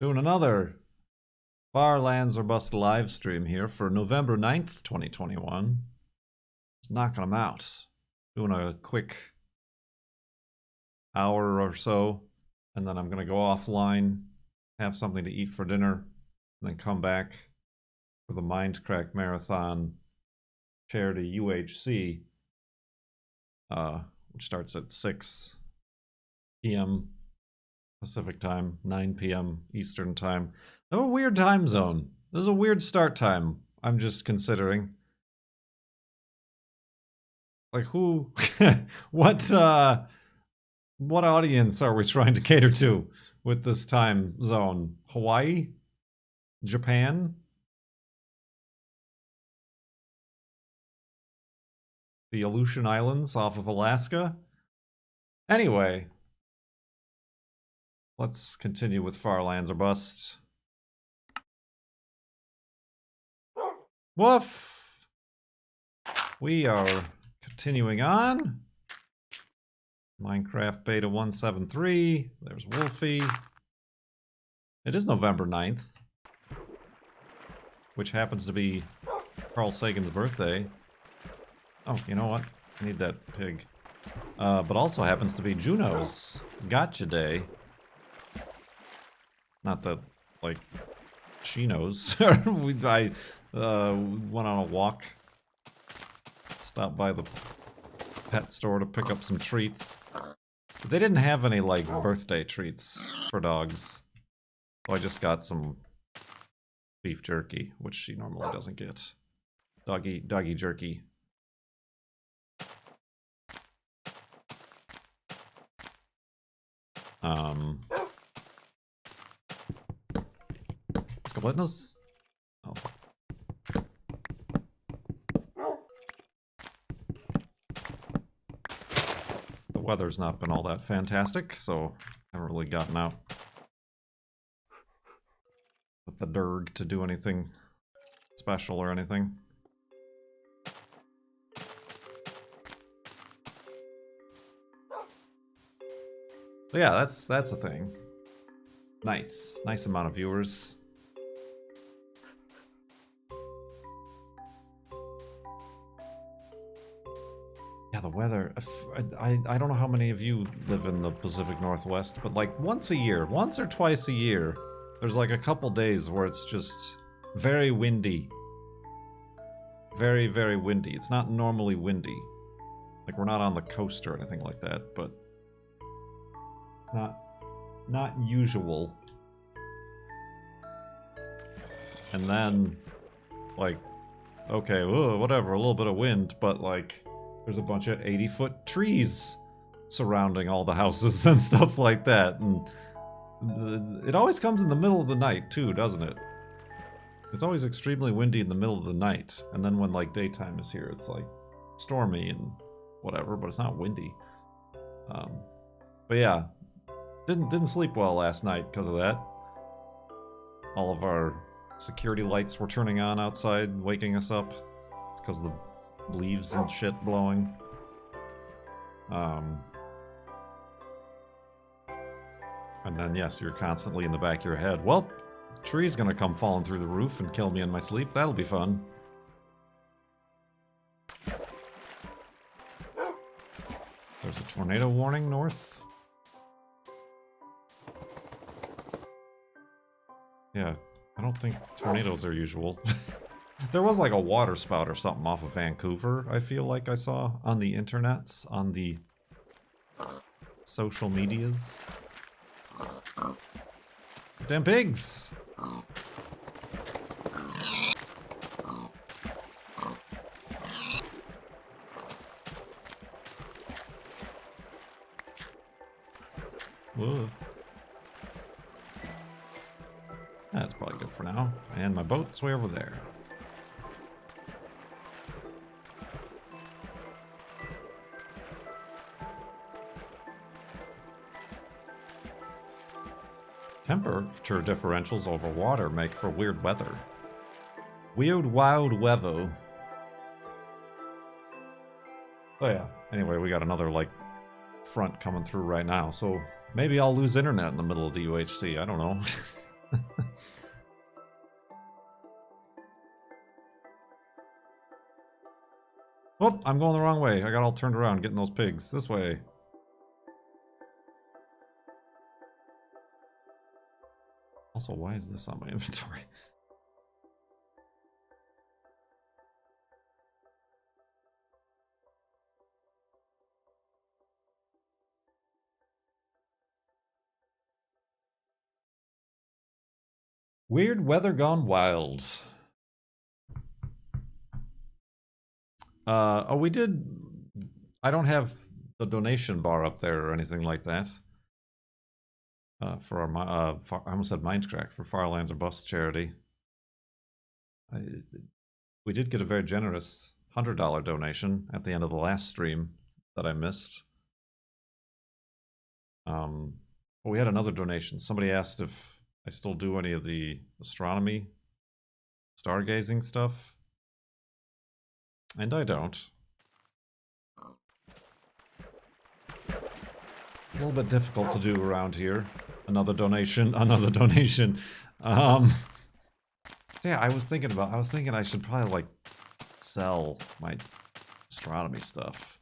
Doing another Farlands or Bust live stream here for November 9th, 2021. Just knocking them out. Doing a quick hour or so, and then I'm going to go offline, have something to eat for dinner, and then come back for the Mindcrack Marathon charity UHC, which starts at 6 p.m. Pacific time, 9 p.m. Eastern time. I have a weird time zone. This is a weird start time. I'm just considering. Like who what audience are we trying to cater to with this time zone? Hawaii? Japan? The Aleutian Islands off of Alaska? Anyway, let's continue with Farlands or Bust. Woof! We are continuing on. Minecraft Beta 173. There's Wolfie. It is November 9th, which happens to be Carl Sagan's birthday. Oh, you know what? I need that pig. But also happens to be Juno's Gotcha Day. Not that, like, she knows. I went on a walk. Stopped by the pet store to pick up some treats. But they didn't have any, like, birthday treats for dogs. So I just got some beef jerky, which she normally doesn't get. Doggy jerky. Skeletonus? Oh. The weather's not been all that fantastic, so I haven't really gotten out with the derg to do anything special or anything. So yeah, that's a thing. Nice amount of viewers. Yeah, the weather. I don't know how many of you live in the Pacific Northwest, but like once or twice a year, there's like a couple days where it's just very windy. Very, very windy. It's not normally windy. Like we're not on the coast or anything like that, but not usual. And then, like, okay, whatever, a little bit of wind, but like, there's a bunch of 80-foot trees surrounding all the houses and stuff like that. And it always comes in the middle of the night, too, doesn't it? It's always extremely windy in the middle of the night. And then when, like, daytime is here, it's, like, stormy and whatever, but it's not windy. But yeah, didn't sleep well last night because of that. All of our security lights were turning on outside, waking us up. It's because of the leaves and shit blowing. And then, yes, you're constantly in the back of your head. Well, tree's gonna come falling through the roof and kill me in my sleep. That'll be fun. There's a tornado warning north. Yeah, I don't think tornadoes are usual. There was like a water spout or something off of Vancouver, I feel like I saw on the internets, on the social medias. Damn pigs! Whoa. That's probably good for now. And my boat's way over there. Temperature differentials over water make for weird weather. Weird, wild weather. Oh yeah. Anyway, we got another, like, front coming through right now, so maybe I'll lose internet in the middle of the UHC. I don't know. Oh, I'm going the wrong way. I got all turned around getting those pigs. This way. Also, why is this on my inventory? Weird weather gone wild. Oh, we did. I don't have the donation bar up there or anything like that. For our, I almost said Mindcrack for Farlands or Bust charity. I, we did get a very generous $100 donation at the end of the last stream that I missed. But we had another donation. Somebody asked if I still do any of the astronomy, stargazing stuff, and I don't. A little bit difficult to do around here. Another donation, another donation. Yeah, I was thinking I should probably like sell my astronomy stuff.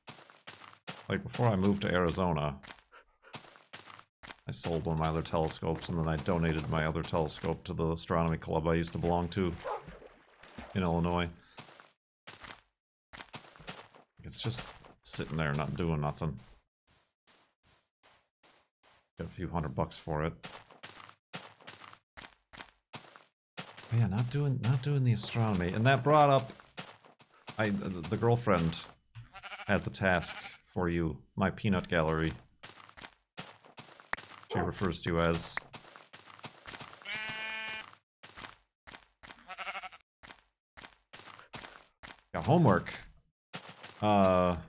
Like before I moved to Arizona, I sold one of my other telescopes and then I donated my other telescope to the astronomy club I used to belong to in Illinois. It's just sitting there not doing nothing. Get a few $100 for it. But yeah, not doing the astronomy. And that brought up the girlfriend has a task for you, my peanut gallery. She refers to you as. Got homework. What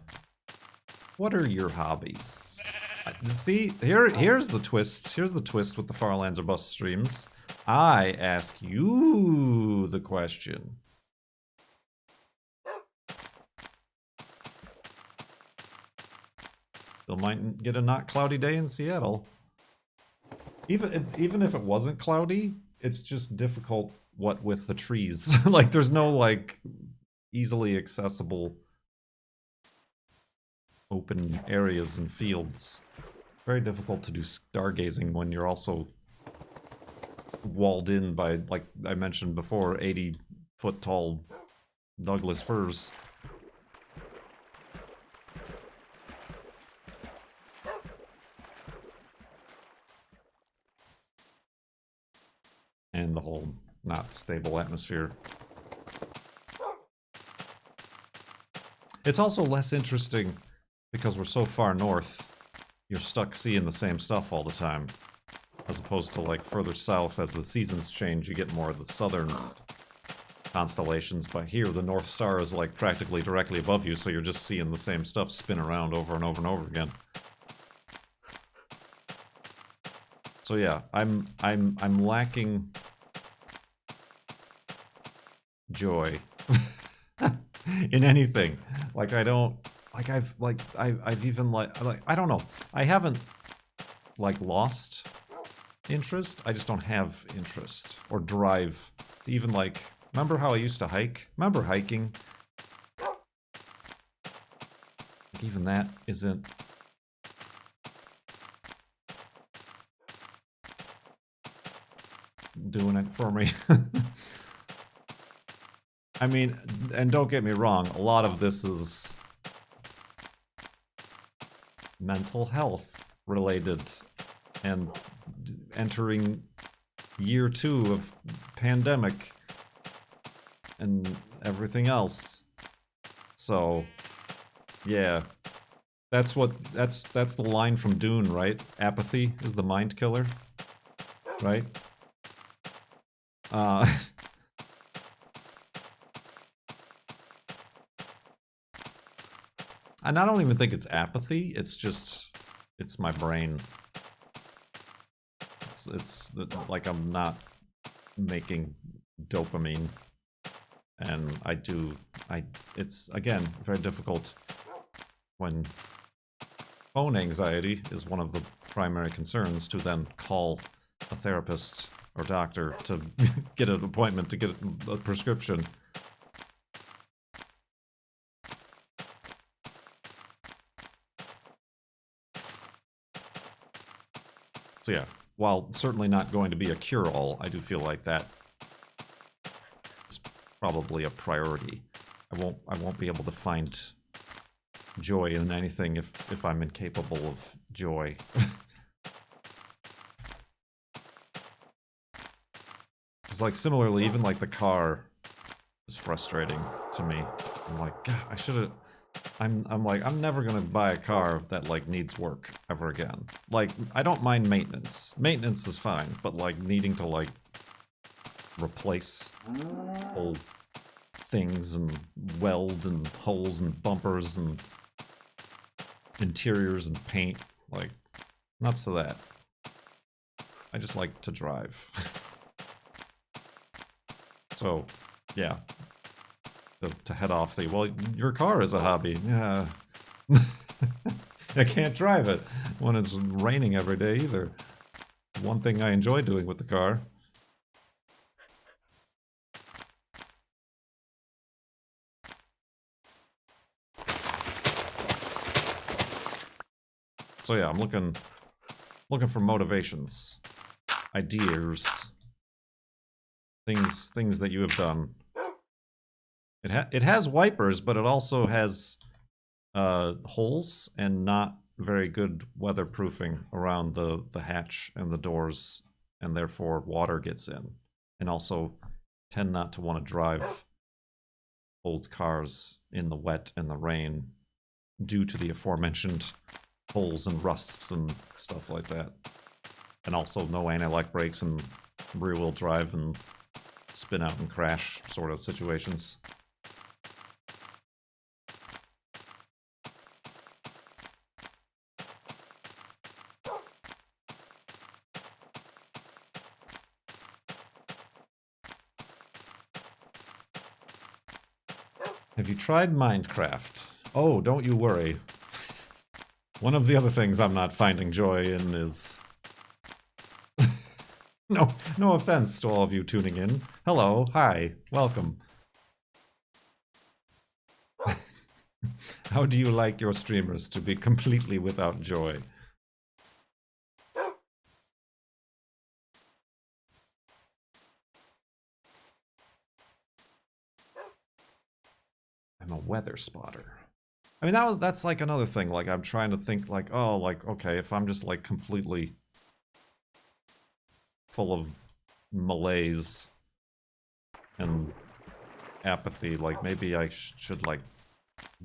are your hobbies? See, here's the twist. Here's the twist with the Farlands or Bust streams. I ask you the question. Still might get a not cloudy day in Seattle. Even if it wasn't cloudy, it's just difficult. What with the trees? Like, there's no like easily accessible open areas and fields. Very difficult to do stargazing when you're also walled in by, like I mentioned before, 80-foot tall Douglas firs. And the whole not stable atmosphere. It's also less interesting because we're so far north, you're stuck seeing the same stuff all the time. As opposed to like further south, as the seasons change, you get more of the southern constellations. But here, the North Star is like practically directly above you, so you're just seeing the same stuff spin around over and over and over again. So yeah, I'm lacking joy in anything. Like I don't like I've even like I don't know. I haven't like lost interest. I just don't have interest or drive to even like. Remember how I used to hike? Remember hiking? Like even that isn't. Doing it for me. I mean, and don't get me wrong, a lot of this is mental health related and entering year 2 of pandemic and everything else. So, yeah. That's the line from Dune, right? Apathy is the mind killer, right? I don't even think it's apathy. It's just, it's my brain. It's like I'm not making dopamine, and it's again very difficult when phone anxiety is one of the primary concerns to then call a therapist or doctor to get an appointment to get a prescription. So yeah, while certainly not going to be a cure-all, I do feel like that is probably a priority. I won't be able to find joy in anything if I'm incapable of joy. It's like similarly, even like the car is frustrating to me. I'm like, God, I should have. I'm like, I'm never gonna buy a car that like needs work ever again. Like, I don't mind maintenance. Maintenance is fine, but like needing to like replace whole things and weld and holes and bumpers and interiors and paint, like, nuts to that. I just like to drive. So, yeah. To head off the, well, your car is a hobby. Yeah. I can't drive it when it's raining every day either. One thing I enjoy doing with the car. So yeah, I'm looking for motivations, ideas, things that you have done. It has wipers, but it also has holes and not very good weatherproofing around the hatch and the doors, and therefore water gets in. And also tend not to want to drive old cars in the wet and the rain due to the aforementioned holes and rust and stuff like that. And also no anti-lock brakes and rear-wheel drive and spin out and crash sort of situations. Have you tried Minecraft? Oh, don't you worry. One of the other things I'm not finding joy in is... No offense to all of you tuning in. Hello, hi, welcome. How do you like your streamers to be completely without joy? I'm a weather spotter. I mean, that's like another thing. Like, I'm trying to think, like, oh, like, okay, if I'm just like completely full of malaise and apathy, like maybe I should like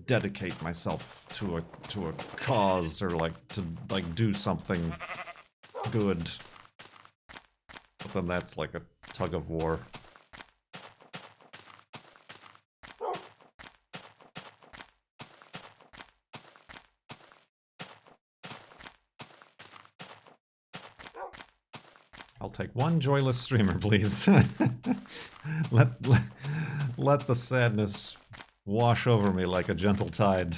dedicate myself to a cause, or like to like do something good. But then that's like a tug of war. I'll take one joyless streamer, please. let, let the sadness wash over me like a gentle tide.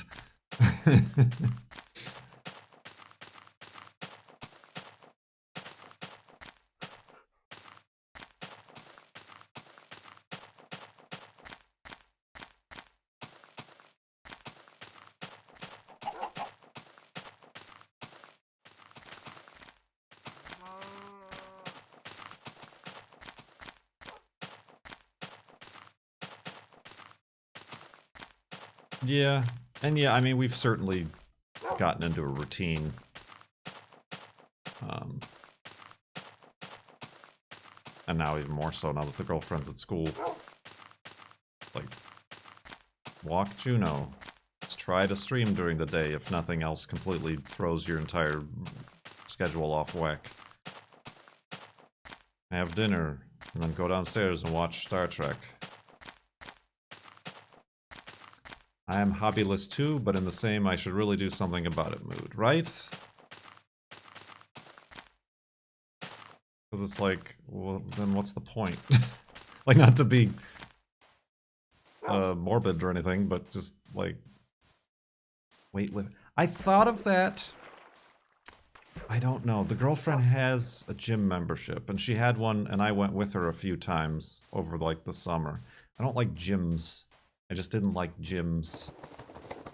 Yeah, and yeah, I mean, we've certainly gotten into a routine. And now even more so now that the girlfriend's at school. Like, walk Juno. Let's try to stream during the day, if nothing else completely throws your entire schedule off whack. Have dinner, and then go downstairs and watch Star Trek. I am hobbyless too, but in the same I should really do something about it mood, right? Because it's like, well, then what's the point? Like, not to be morbid or anything, but just like weightlifting. I thought of that. I don't know. The girlfriend has a gym membership, and she had one, and I went with her a few times over like the summer. I don't like gyms. I just didn't like gyms.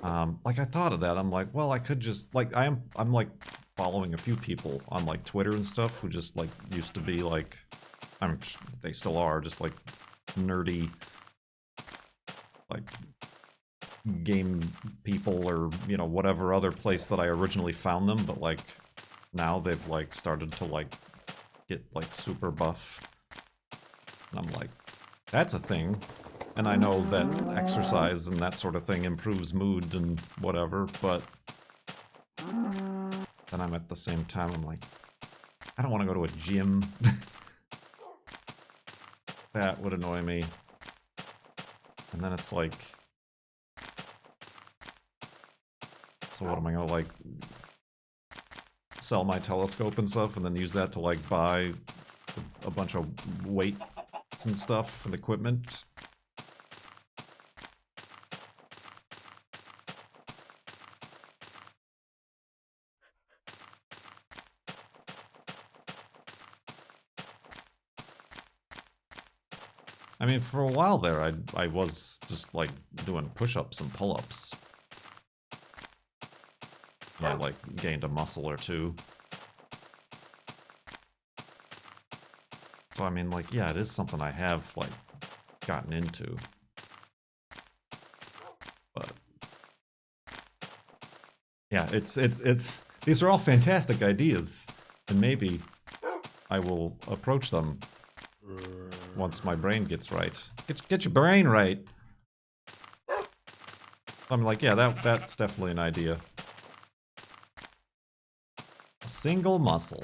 Like, I thought of that. I'm like, well, I could just like I'm like following a few people on like Twitter and stuff who just like used to be like, they still are, just like nerdy like game people or, you know, whatever other place that I originally found them, but like now they've like started to like get like super buff. And I'm like, that's a thing. And I know that exercise and that sort of thing improves mood and whatever, but then I'm at the same time, I'm like, I don't want to go to a gym. That would annoy me. And then it's like, so what am I gonna like sell my telescope and stuff and then use that to like buy a bunch of weights and stuff and equipment? I mean, for a while there, I was just like doing push-ups and pull-ups. And I like gained a muscle or two. So I mean, like, yeah, it is something I have like gotten into. But yeah, it's these are all fantastic ideas, and maybe I will approach them once my brain gets right. Get your brain right. I'm like, yeah, that's definitely an idea. A single muscle.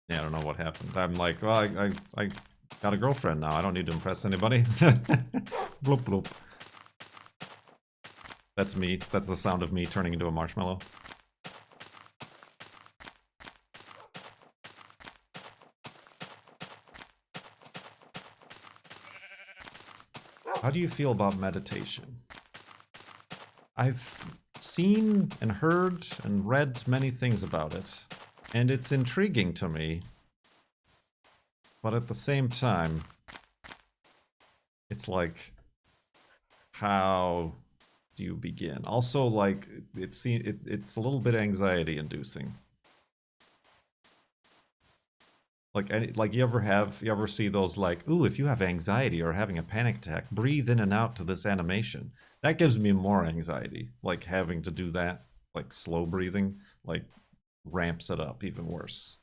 Yeah, I don't know what happened. I'm like, well, I got a girlfriend now. I don't need to impress anybody. Bloop bloop. That's me. That's the sound of me turning into a marshmallow. How do you feel about meditation? I've seen and heard and read many things about it, and it's intriguing to me. But at the same time, it's like, how do you begin? Also, like, it's a little bit anxiety inducing. Like you ever see those like, ooh, if you have anxiety or having a panic attack, breathe in and out to this animation. That gives me more anxiety. Like having to do that, like slow breathing, like ramps it up even worse.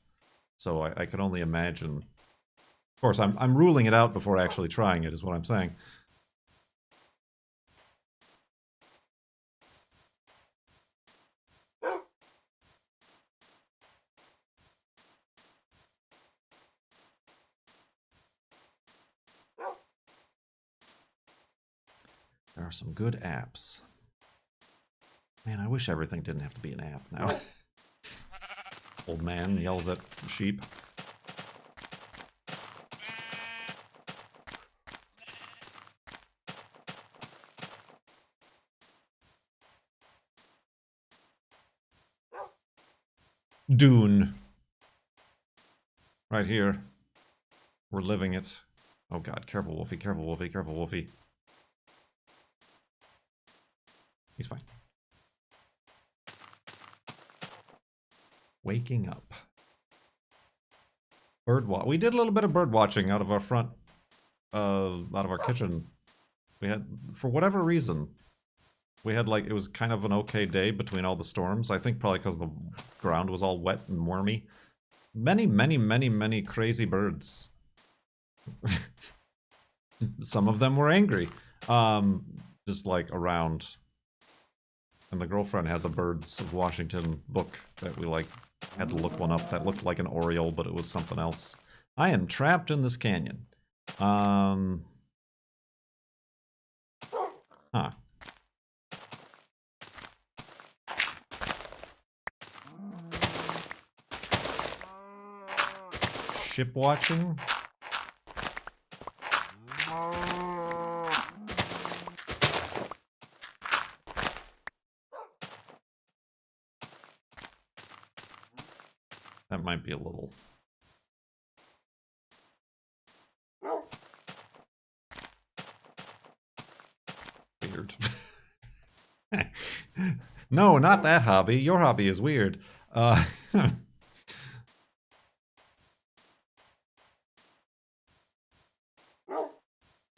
So I can only imagine. Of course, I'm ruling it out before actually trying it, is what I'm saying. There are some good apps. Man, I wish everything didn't have to be an app now. Old man yells at sheep. Dune. Right here. We're living it. Oh god, careful Wolfie, careful Wolfie, careful Wolfie. He's fine. Waking up. Bird watch. We did a little bit of bird watching out of our front, out of our kitchen. We had, for whatever reason, we had like, it was kind of an okay day between all the storms. I think probably because the ground was all wet and wormy. Many, many, many, many crazy birds. Some of them were angry. Just like around. And the girlfriend has a Birds of Washington book that we like had to look one up that looked like an Oriole, but it was something else. I am trapped in this canyon. Huh. Ship watching? That might be a little... weird. No, not that hobby. Your hobby is weird. To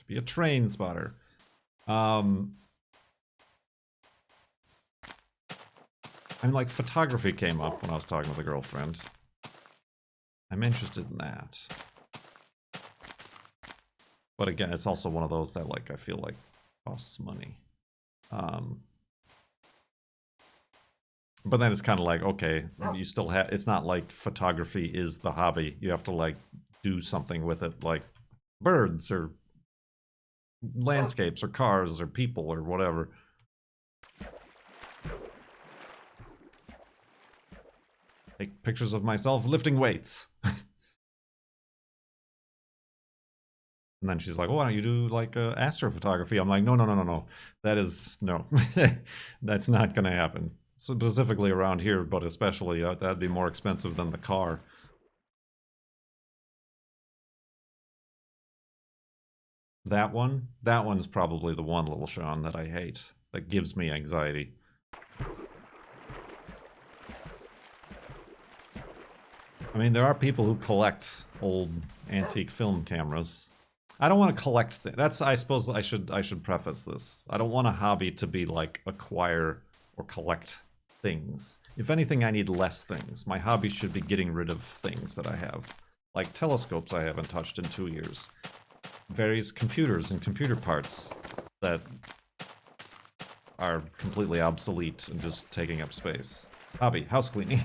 be a train spotter. Um, I mean, like, photography came up when I was talking with a girlfriend. I'm interested in that. But again, it's also one of those that, like, I feel like costs money. But then it's kind of like, okay, you still have, it's not like photography is the hobby. You have to, like, do something with it, like birds or landscapes or cars or people or whatever. Take pictures of myself lifting weights. And then she's like, well, why don't you do, like, astrophotography? I'm like, no, no, no, no, no. That is, no. That's not going to happen. Specifically around here, but especially, that'd be more expensive than the car. That one? That one's probably the one, Little Sean, that I hate. That gives me anxiety. I mean, there are people who collect old antique film cameras. I don't want to collect things. That's, I suppose I should preface this. I don't want a hobby to be like acquire or collect things. If anything, I need less things. My hobby should be getting rid of things that I have. Like telescopes I haven't touched in 2 years. Various computers and computer parts that are completely obsolete and just taking up space. Hobby, house cleaning.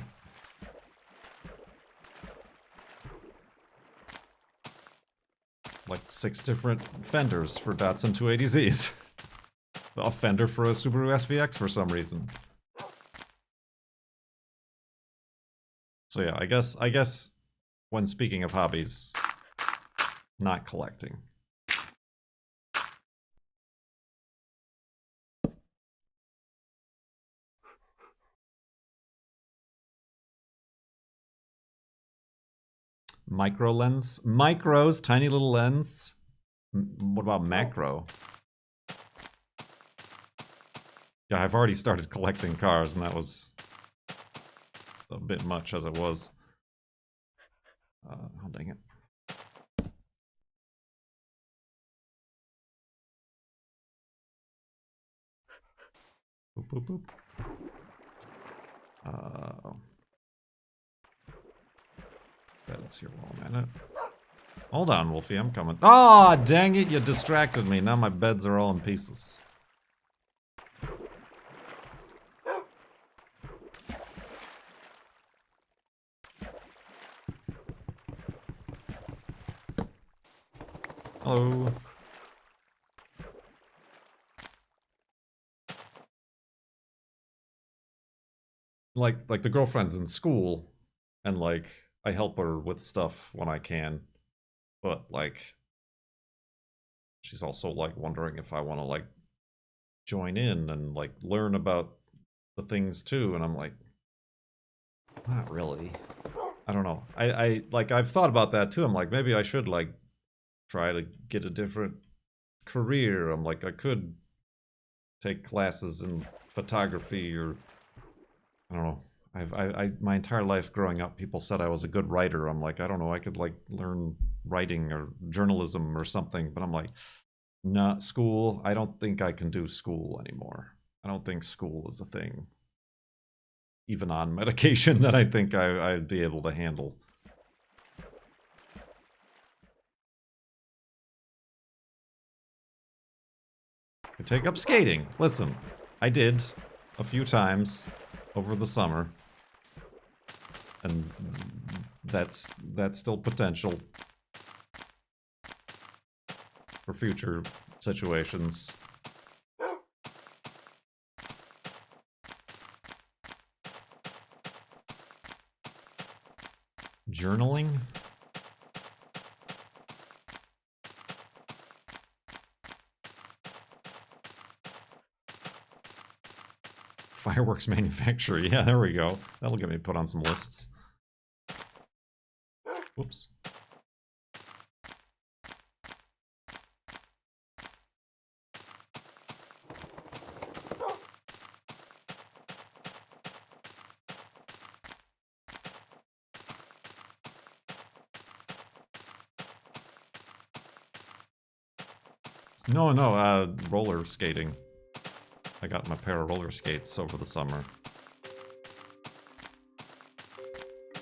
Like 6 different fenders for Datsun 280Zs. A fender for a Subaru SVX for some reason. So yeah, I guess when speaking of hobbies, not collecting. Micro lens? Micros, tiny little lens. What about macro? Yeah, I've already started collecting cars, and that was a bit much as it was. Oh, dang it. Boop, boop, boop. Beds here for a minute. Hold on, Wolfie, I'm coming. Ah, oh, dang it, you distracted me. Now my beds are all in pieces. Hello. Like the girlfriend's in school, and like I help her with stuff when I can, but like she's also like wondering if I want to like join in and like learn about the things too, and I'm like, not really. I don't know. I like I've thought about that too. I'm like, maybe I should like try to get a different career. I'm like, I could take classes in photography, or I don't know. My entire life growing up, people said I was a good writer. I'm like, I don't know, I could like learn writing or journalism or something. But I'm like, not school. I don't think I can do school anymore. I don't think school is a thing, even on medication, that I think I'd be able to handle. I take up skating. Listen, I did a few times over the summer, and that's still potential for future situations. Journaling? Fireworks manufacturer. Yeah, there we go. That'll get me put on some lists. Whoops. No, no, roller skating. I got my pair of roller skates over the summer.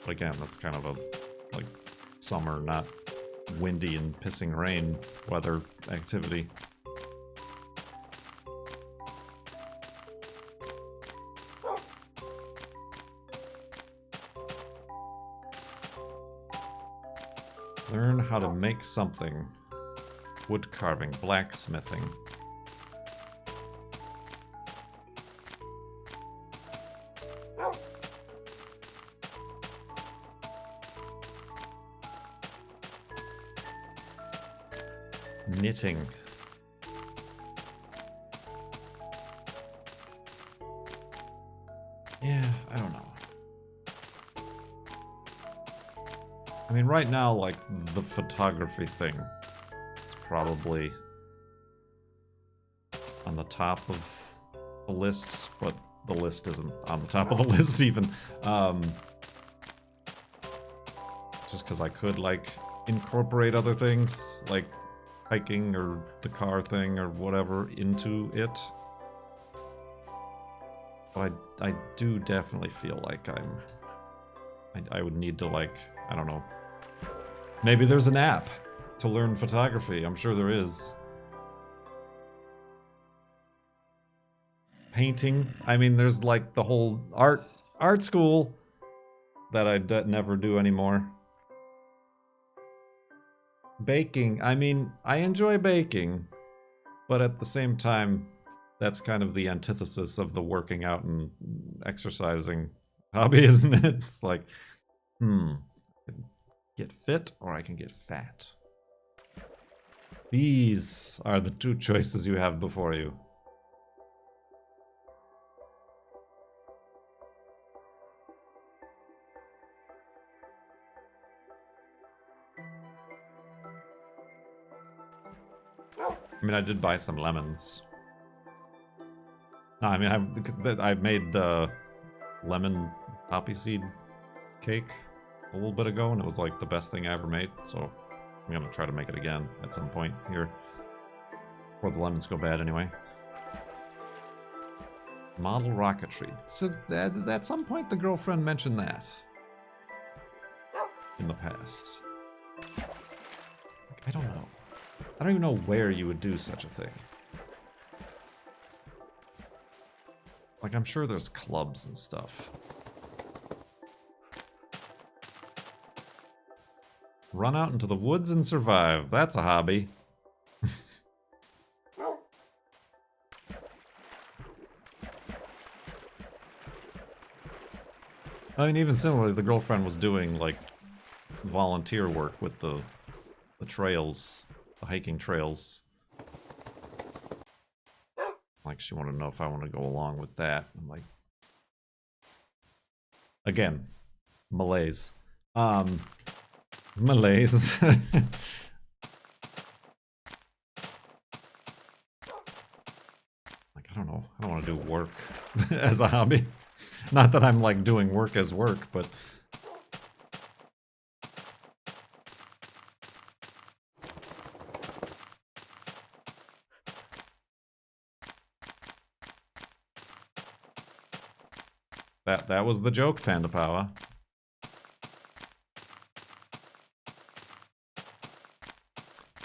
But again, that's kind of a, like, summer, not windy and pissing rain weather activity. Learn how to make something. Wood carving, blacksmithing. Knitting. Yeah, I don't know. I mean, right now, like, the photography thing is probably on the top of the lists, but the list isn't on the top of the list even. Just because I could, like, incorporate other things, like hiking or the car thing or whatever, into it. But I do definitely feel like I would need to, like, I don't know. Maybe there's an app to learn photography. I'm sure there is. Painting. I mean, there's like the whole art school that I never do anymore. Baking. I mean, I enjoy baking, but at the same time, that's kind of the antithesis of the working out and exercising hobby, isn't it? It's like, I can get fit or I can get fat. These are the two choices you have before you. I mean, I did buy some lemons. No, I mean, I made the lemon poppy seed cake a little bit ago, and it was like the best thing I ever made, so I'm gonna try to make it again at some point here. Before the lemons go bad anyway. Model rocketry. So at some point the girlfriend mentioned that in the past. I don't know. I don't even know where you would do such a thing. Like, I'm sure there's clubs and stuff. Run out into the woods and survive. That's a hobby. I mean, even similarly, the girlfriend was doing, like, volunteer work with the trails, the hiking trails. Like, she wanted to know if I want to go along with that. I'm like, again, malaise. Malaise. Like, I don't know. I don't want to do work as a hobby. Not that I'm, like, doing work as work, but... That was the joke, Panda Power.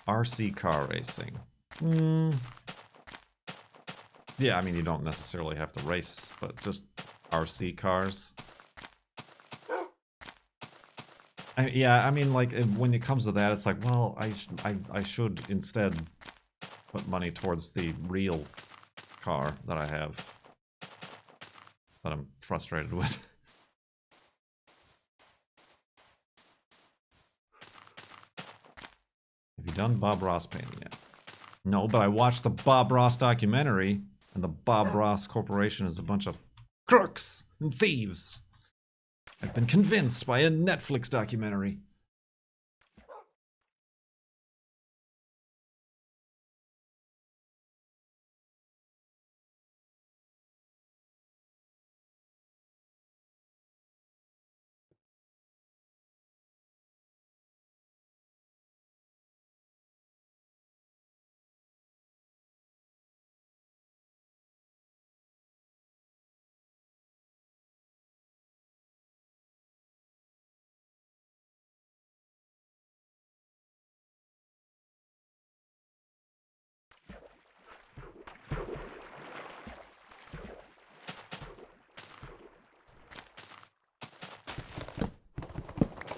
RC car racing. Yeah, I mean, you don't necessarily have to race, but just RC cars. Yeah, I mean, like, when it comes to that, it's like, well, I should instead put money towards the real car that I have that I'm frustrated with. Have you done Bob Ross painting yet? No, but I watched the Bob Ross documentary, and the Bob Ross Corporation is a bunch of crooks and thieves. I've been convinced by a Netflix documentary.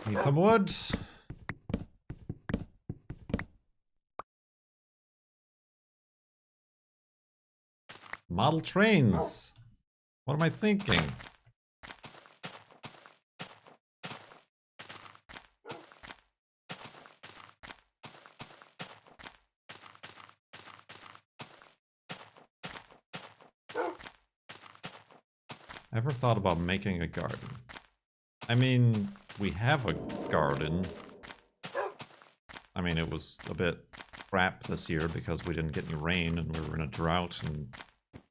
Need some wood. Model trains. What am I thinking? Ever thought about making a garden? I mean, we have a garden. I mean, it was a bit crap this year because we didn't get any rain and we were in a drought and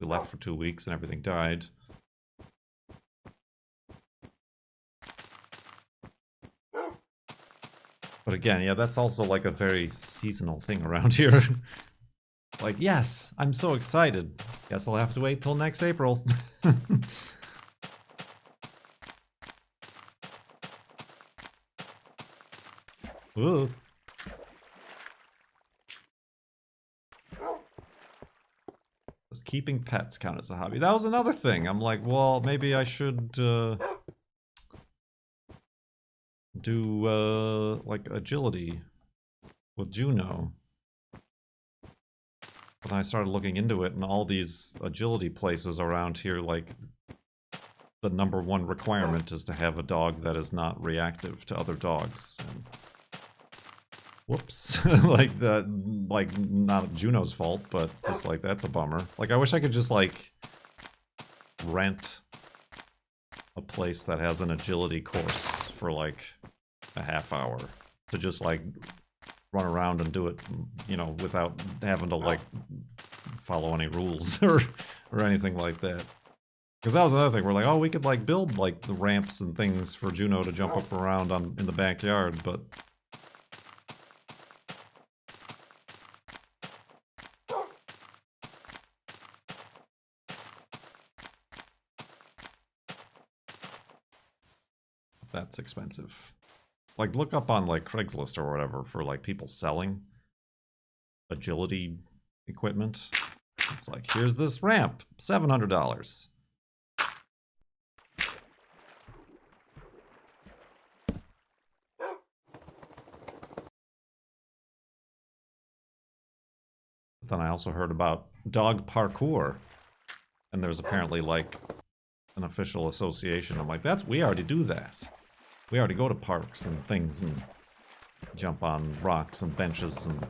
we left for 2 weeks and everything died. But again, yeah, that's also like a very seasonal thing around here. Like, yes, I'm so excited. Guess I'll have to wait till next April. Ooh. Does keeping pets count as a hobby? That was another thing. I'm like, well, maybe I should do like agility with Juno. But then I started looking into it, and all these agility places around here, like, the #1 requirement is to have a dog that is not reactive to other dogs. And whoops. Like, that, like, not Juno's fault, but just, like, that's a bummer. Like, I wish I could just, like, rent a place that has an agility course for, like, a half hour to just, like, run around and do it, you know, without having to, like, follow any rules or anything like that. Because that was another thing. We're like, oh, we could, like, build, like, the ramps and things for Juno to jump up around in the backyard, but that's expensive. Like, look up on, like, Craigslist or whatever for, like, people selling agility equipment. It's like, here's this ramp, $700. Then I also heard about dog parkour. And there's apparently, like, an official association. I'm like, we already do that. We already go to parks and things and jump on rocks and benches and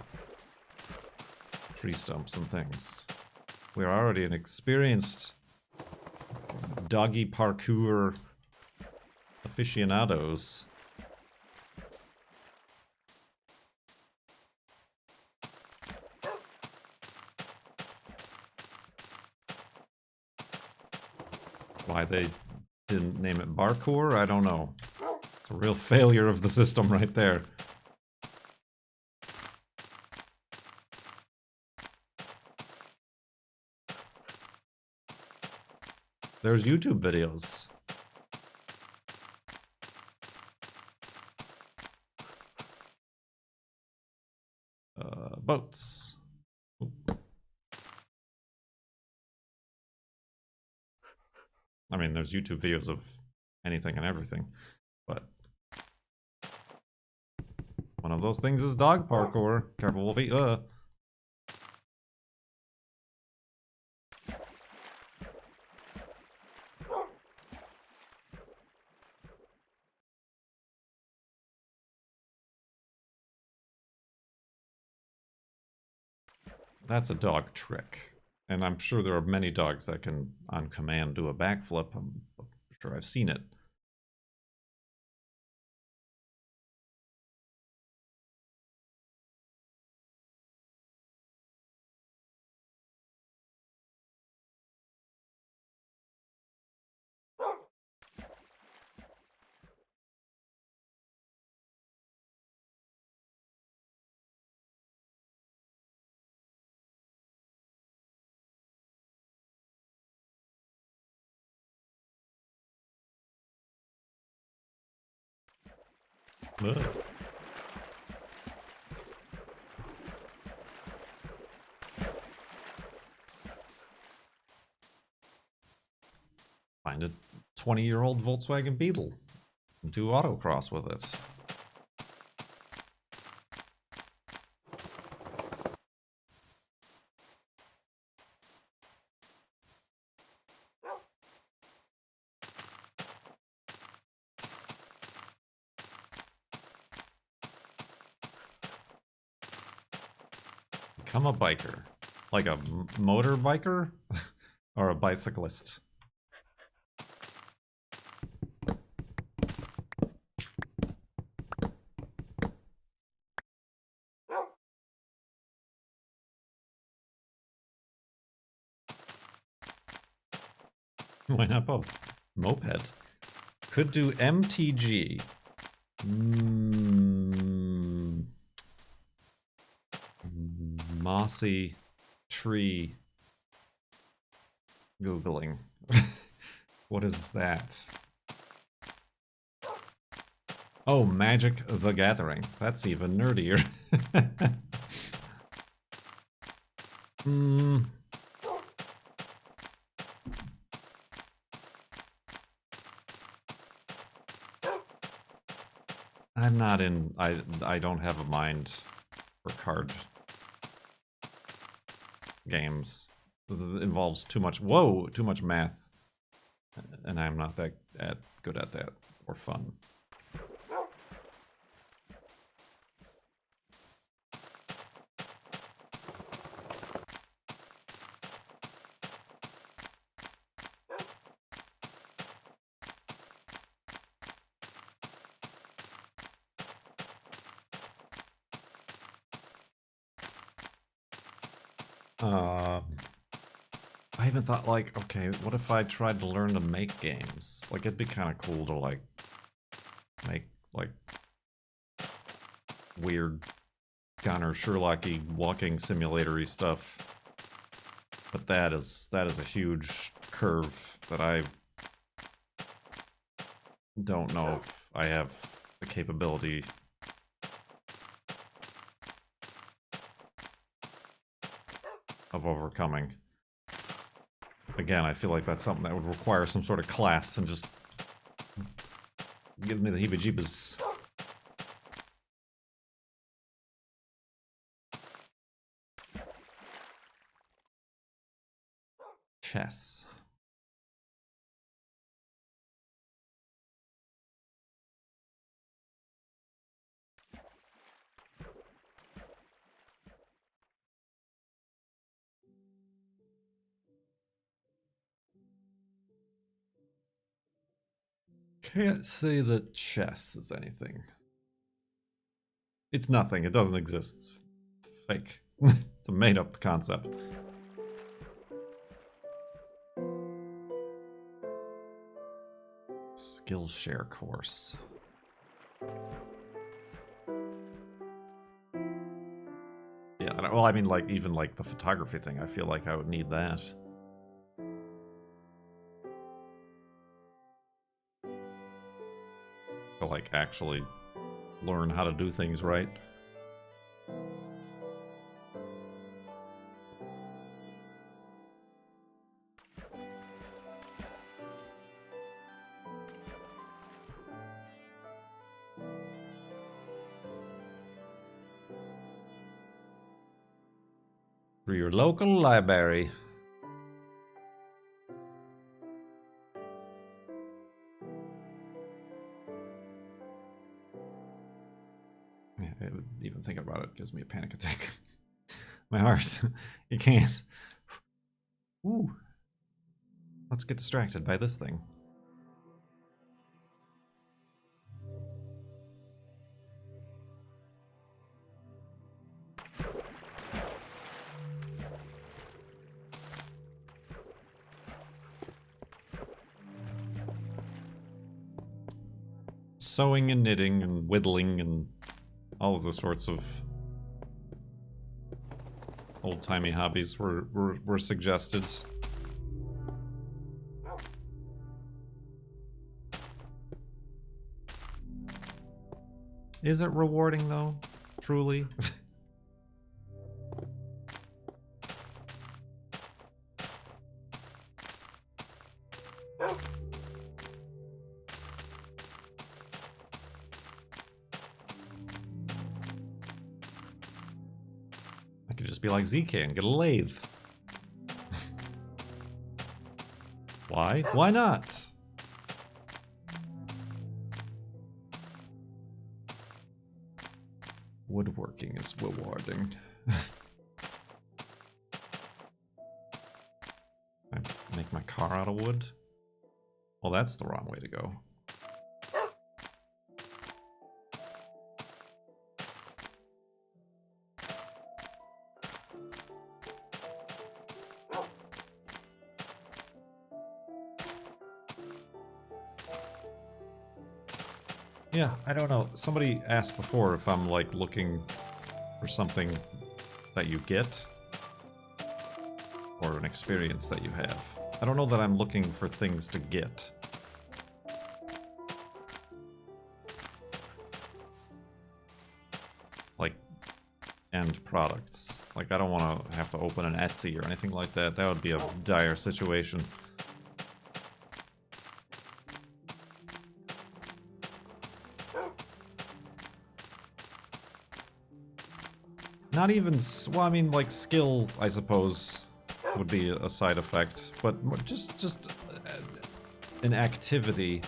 tree stumps and things. We're already an experienced doggy parkour aficionados. Why they didn't name it Barcour, I don't know. It's a real failure of the system right there. There's YouTube videos. Boats. Ooh. I mean, there's YouTube videos of anything and everything, but one of those things is dog parkour. Careful, Wolfie. That's a dog trick. And I'm sure there are many dogs that can, on command, do a backflip. I'm sure I've seen it. Ugh. Find a 20-year-old Volkswagen Beetle and do autocross with it. Become a biker. Like a motor biker? Or a bicyclist? Why not both? Moped. Could do MTG. Mossy tree. Googling. What is that? Oh, Magic the Gathering. That's even nerdier. I'm not in... I don't have a mind for card games. It involves too much... Whoa! Too much math. And I'm not that good at that. Or fun. I even thought, like, okay, what if I tried to learn to make games? Like, it'd be kind of cool to, like, make, like, weird Connor Sherlocky walking simulatory stuff. But that is a huge curve that I don't know if I have the capability of overcoming. Again, I feel like that's something that would require some sort of class and just give me the heebie-jeebies. Chess. Can't say that chess is anything. It's nothing. It doesn't exist. Fake. It's a made-up concept. Skillshare course. Yeah, well, I mean, like, even, like, the photography thing, I feel like I would need that. To, like, actually learn how to do things right. Through your local library. Yeah, even thinking about it gives me a panic attack. My heart. You can't. Ooh. Let's get distracted by this thing. Sewing and knitting and whittling and all of the sorts of old-timey hobbies were suggested. Is it rewarding, though? Truly? I could just be like ZK and get a lathe. Why? Why not? Woodworking is rewarding. car out of wood? Well, that's the wrong way to go. Yeah, I don't know. Somebody asked before if I'm, like, looking for something that you get, or an experience that you have. I don't know that I'm looking for things to get. Like, end products. Like, I don't want to have to open an Etsy or anything like that. That would be a dire situation. Not even, well, I mean, like, skill, I suppose, would be a side effect, but just an activity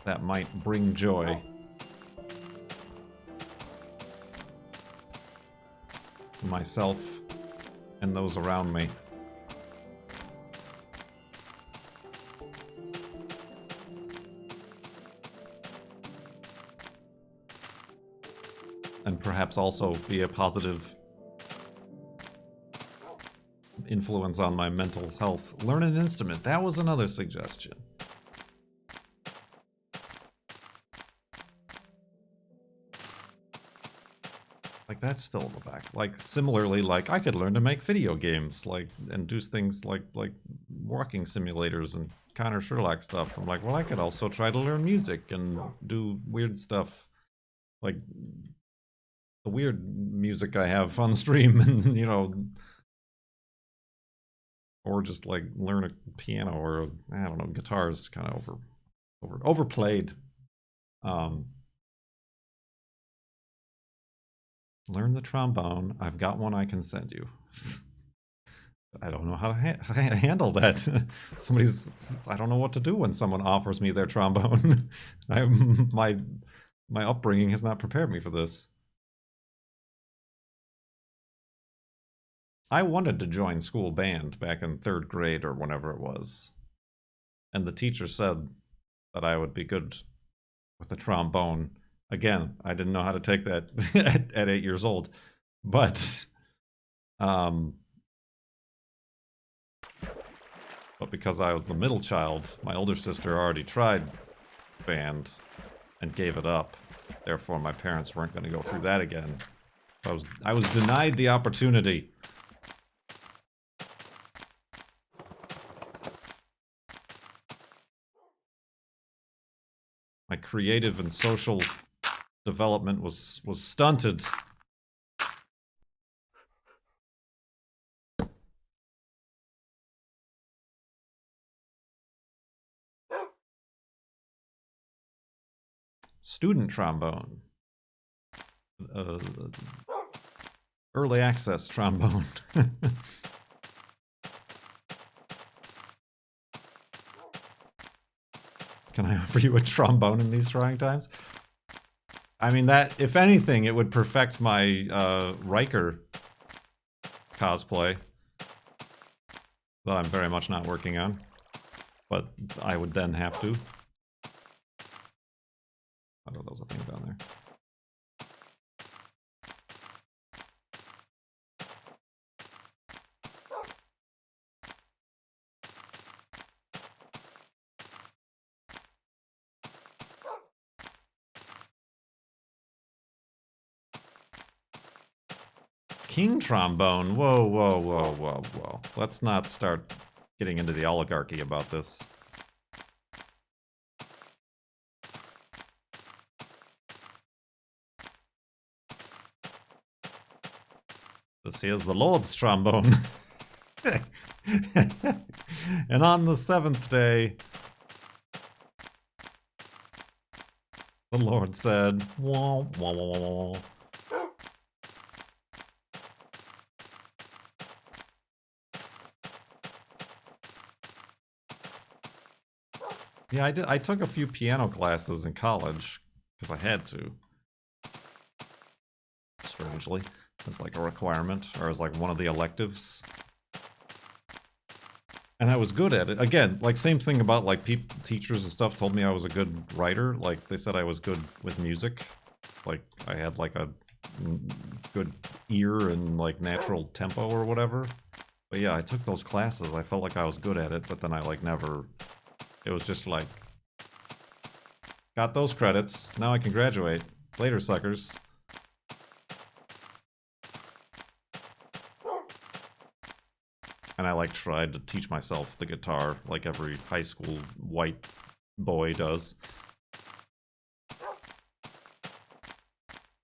that might bring joy. To myself and those around me. And perhaps also be a positive influence on my mental health. Learn an instrument. That was another suggestion. Like, that's still in the back. Like, similarly, like, I could learn to make video games, like, and do things like walking simulators and Connor Sherlock stuff. I'm like, well, I could also try to learn music and do weird stuff. Like, the weird music I have on stream, and, you know, or just, like, learn a piano or, I don't know, guitar is kind of overplayed. Learn the trombone. I've got one I can send you. I don't know how to handle that. I don't know what to do when someone offers me their trombone. My upbringing has not prepared me for this. I wanted to join school band back in 3rd grade or whenever it was. And the teacher said that I would be good with the trombone. Again, I didn't know how to take that at 8 years old. But because I was the middle child, my older sister already tried band and gave it up. Therefore, my parents weren't going to go through that again. I was denied the opportunity. My creative and social development was stunted. Student trombone. Early access trombone. Can I offer you a trombone in these trying times? I mean, that, if anything, it would perfect my Riker cosplay that I'm very much not working on. But I would then have to. I know there's a thing down there. King trombone. Whoa, whoa, whoa, whoa, whoa. Let's not start getting into the oligarchy about this. This here's the Lord's trombone. And on the 7th day, the Lord said, wah, wah, wah, wah, wah. Yeah, I took a few piano classes in college, because I had to. Strangely. As like a requirement, or as like one of the electives. And I was good at it. Again, like same thing about like teachers and stuff told me I was a good writer. Like they said I was good with music. Like I had like a good ear and like natural tempo or whatever. But yeah, I took those classes. I felt like I was good at it, but then I like never. It was just like got those credits. Now I can graduate. Later, suckers. And I like tried to teach myself the guitar like every high school white boy does.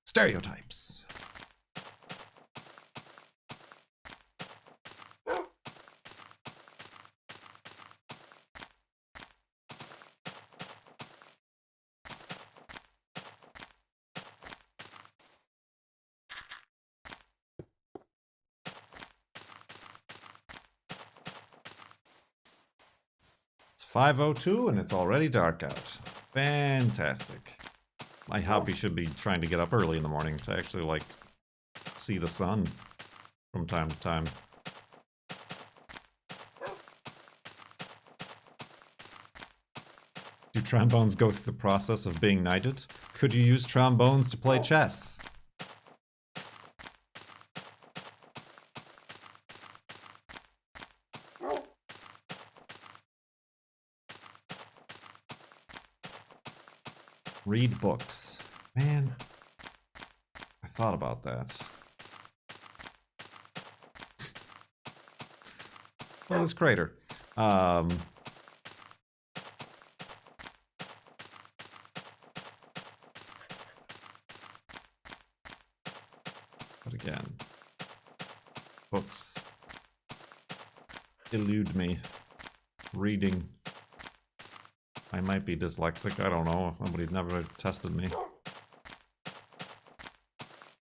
Stereotypes. It's 5:02 and it's already dark out. Fantastic. My hobby should be trying to get up early in the morning to actually, like, see the sun from time to time. Do trombones go through the process of being knighted? Could you use trombones to play chess? Read books. Man, I thought about that. Well, this crater. But again, books elude me. Reading. I might be dyslexic, I don't know. Nobody's never tested me.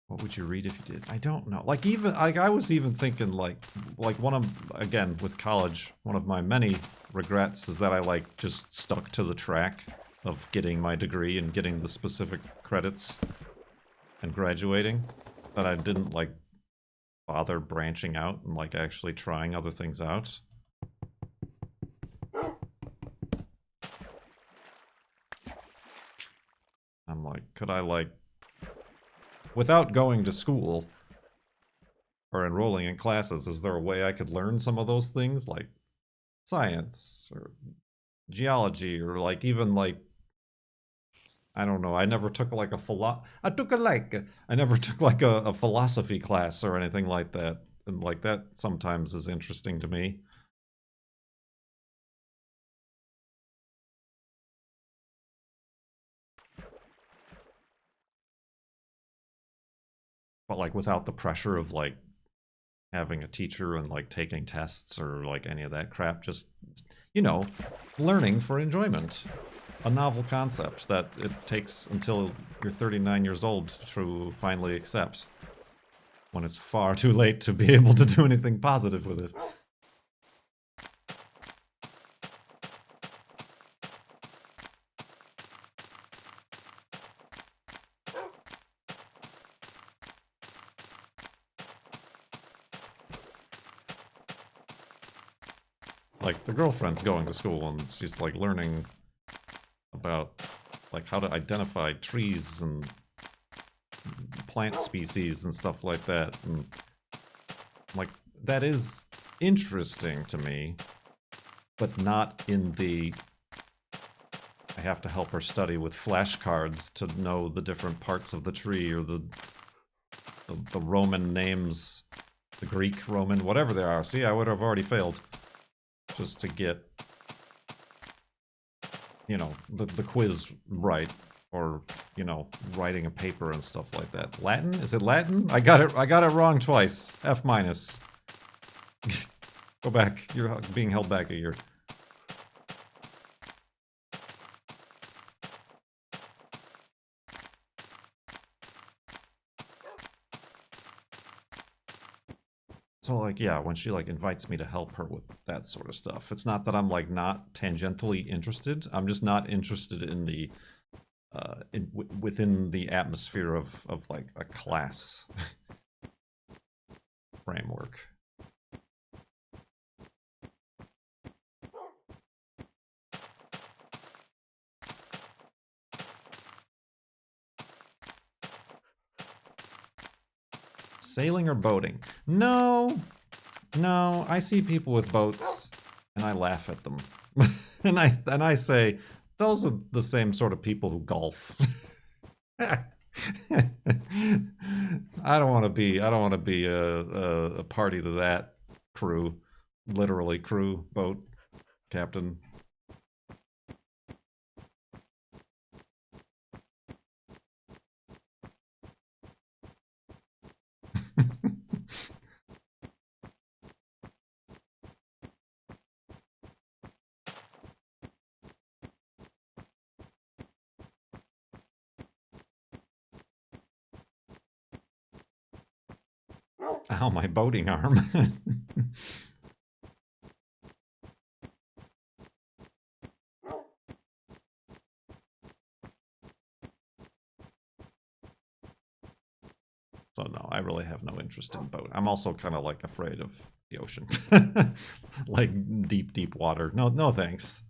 What would you read if you did? I don't know. Like even I was even thinking like one of, again with college, one of my many regrets is that I like just stuck to the track of getting my degree and getting the specific credits and graduating, that I didn't like bother branching out and like actually trying other things out. I'm like, could I like, without going to school or enrolling in classes, is there a way I could learn some of those things like science or geology or like even like, I don't know, I never took like I never took like a philosophy class or anything like that. And like that sometimes is interesting to me. But like without the pressure of like having a teacher and like taking tests or like any of that crap, just, you know, learning for enjoyment. A novel concept that it takes until you're 39 years old to finally accept, when it's far too late to be able to do anything positive with it. Like, the girlfriend's going to school and she's like learning about like how to identify trees and plant species and stuff like that, and like that is interesting to me, but not in the I have to help her study with flashcards to know the different parts of the tree or the Roman names, the Greek, Roman, whatever they are. See, I would have already failed just to get, you know, the quiz right, or, you know, writing a paper and stuff like that. Latin? Is it Latin? I got it wrong twice. F minus. Go back. You're being held back a year. So, like, yeah, when she, like, invites me to help her with that sort of stuff, it's not that I'm, like, not tangentially interested. I'm just not interested in the, within the atmosphere of like, a class framework. Sailing or boating? No, no. I see people with boats, and I laugh at them, and I say those are the same sort of people who golf. I don't want to be. I don't want to be a party to that crew, literally crew, boat captain. Ow, my boating arm. So no, I really have no interest in boat. I'm also kind of like afraid of the ocean. Like deep, deep water. No, no thanks.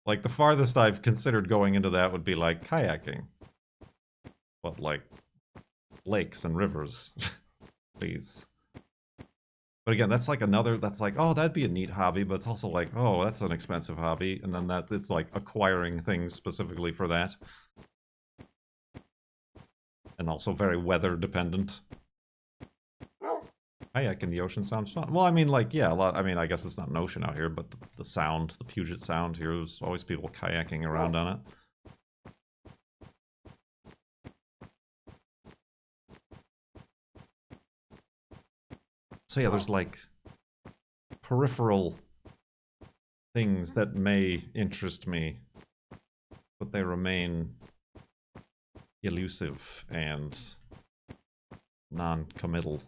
Like the farthest I've considered going into that would be like kayaking. But like lakes and rivers. Please. But again, that's like another, that's like, oh, that'd be a neat hobby, but it's also like, oh, that's an expensive hobby. And then that it's like acquiring things specifically for that. And also very weather dependent. Kayak in the ocean sounds fun. Well, I mean, like, yeah, a lot. I mean, I guess it's not an ocean out here, but the sound, the Puget Sound here, there's always people kayaking around on it. So yeah, there's like peripheral things that may interest me, but they remain elusive and non-committal.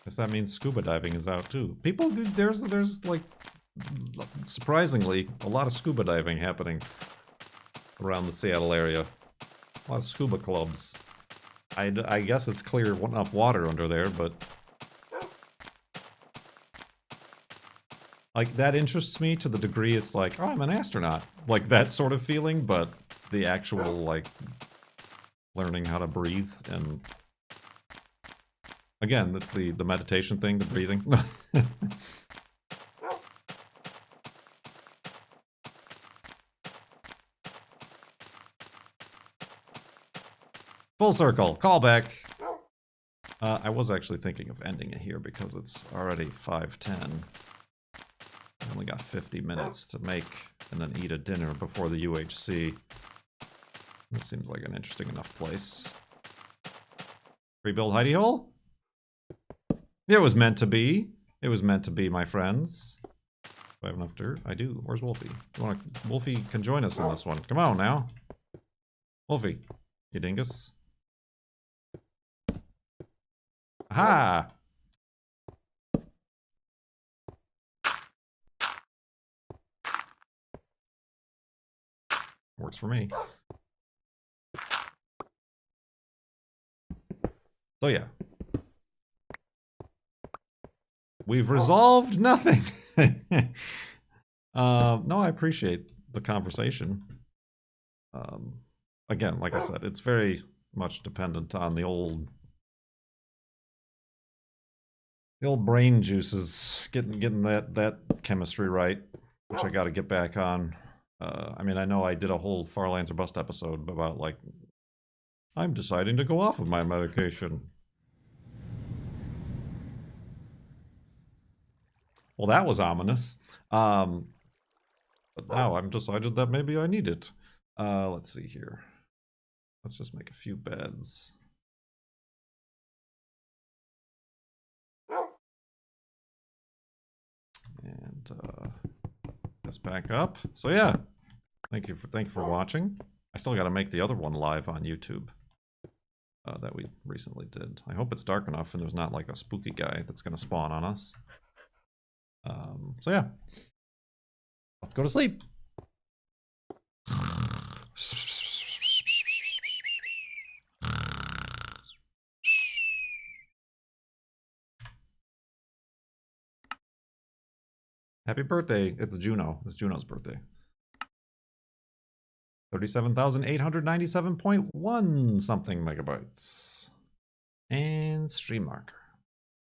Guess that means scuba diving is out too. People, there's like, surprisingly, a lot of scuba diving happening around the Seattle area. A lot of scuba clubs. I guess it's clear enough water under there, but like that interests me to the degree it's like, oh, I'm an astronaut. Like that sort of feeling, but the actual like learning how to breathe and again, that's the meditation thing, the breathing. Full circle, callback. I was actually thinking of ending it here because it's already 5:10. I only got 50 minutes to make and then eat a dinner before the UHC. This seems like an interesting enough place. Rebuild hidey hole? It was meant to be. It was meant to be, my friends. Do I have enough dirt? I do. Where's Wolfie? Wolfie can join us in this one. Come on now. Wolfie, you dingus. Aha! Works for me. So yeah. We've resolved nothing. No, I appreciate the conversation. Again, like I said, it's very much dependent on the old brain juices, getting that chemistry right, which I got to get back on. I mean, I know I did a whole Farlands or Bust episode about like I'm deciding to go off of my medication. Well, that was ominous. But now I'm decided that maybe I need it. Let's see here. Let's just make a few beds. And this back up. So yeah, thank you for watching. I still got to make the other one live on YouTube that we recently did. I hope it's dark enough and there's not like a spooky guy that's going to spawn on us. So yeah, let's go to sleep. Happy birthday. It's Juno. It's Juno's birthday. 37,897.1 something megabytes. And stream marker.